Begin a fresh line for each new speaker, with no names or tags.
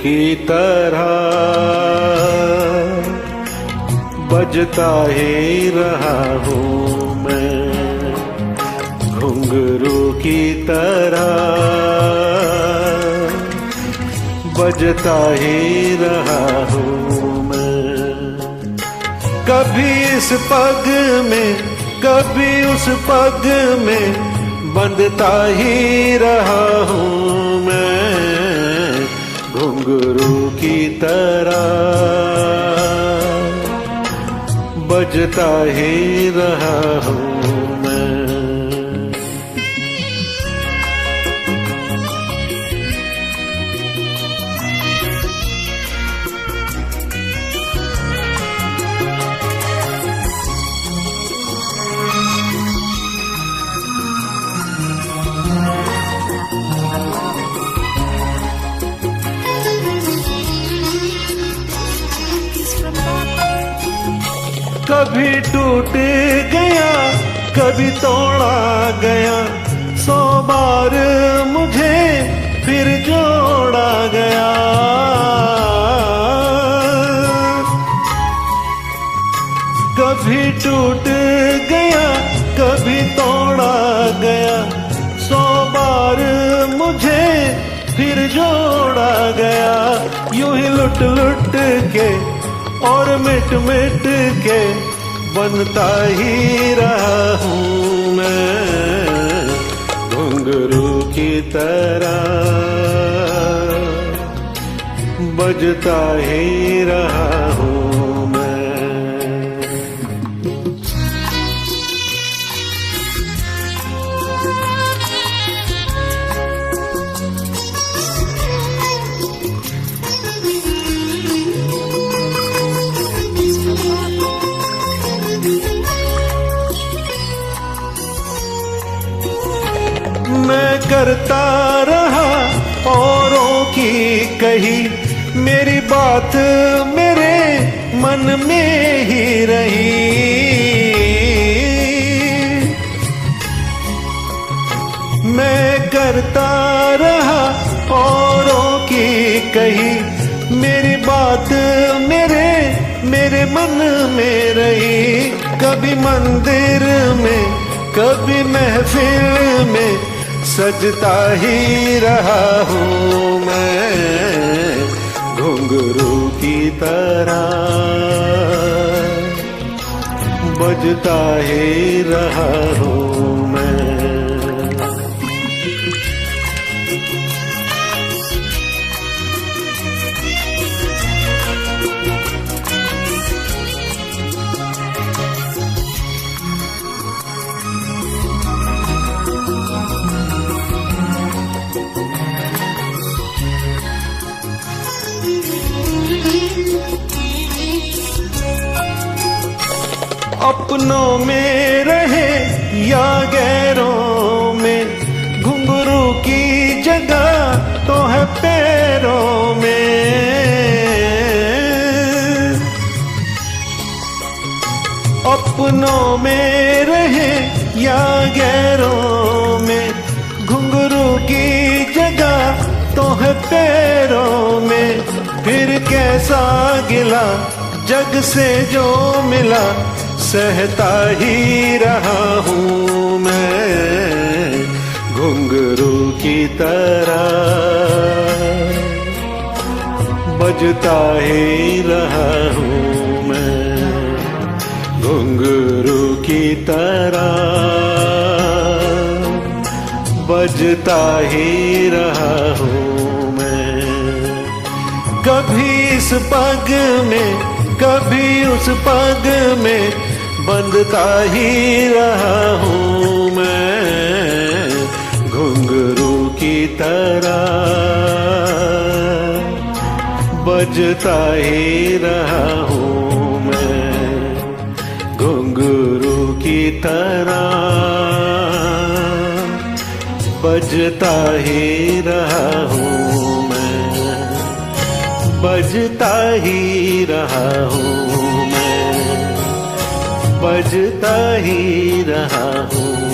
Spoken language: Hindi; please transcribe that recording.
की तरह बजता ही रहा हूँ मैं, घुंघरू की तरह बजता ही रहा हूँ मैं। कभी इस पग में कभी उस पग में बंधता ही रहा हूँ मैं, घुंघरू की तरह बजता ही रहा हूँ मैं। कभी टूट गया कभी तोड़ा गया, 100 बार मुझे फिर जोड़ा गया। कभी टूट गया कभी तोड़ा गया, 100 बार मुझे फिर जोड़ा गया। यूं ही लुट लुट के और मिट मिट के बनता ही रहा हूँ मैं, घुंघरू की तरह बजता ही रहा हूँ मैं। मैं करता रहा औरों की कही, मेरी बात मेरे मन में ही रही। मैं करता रहा औरों की कही, मेरी बात मेरे मन में रही। कभी मंदिर में कभी महफिल में सजता ही रहा हूँ मैं, घुंघरू की तरह बजता ही रहा हूँ मैं। अपनों में रहे या गैरों में, घुंघरू की जगह तो है पैरों में। अपनों में रहे या गैरों में, घुंघरू की जगह तो है पैरों में। फिर कैसा गिला जग से जो मिला, सहता ही रहा हूँ मैं, घुंघरू की तरह बजता ही रहा हूँ मैं, घुंघरू की तरह बजता ही रहा हूँ मैं। कभी इस पग में कभी उस पग में बंधता ही रहा हूँ मैं, घुंघरू की तरह बजता ही रहा हूँ मैं, घुंघरू की तरह बजता ही रहा हूँ मैं, बजता ही रहा हूँ मैं, बजता ही रहा हूँ।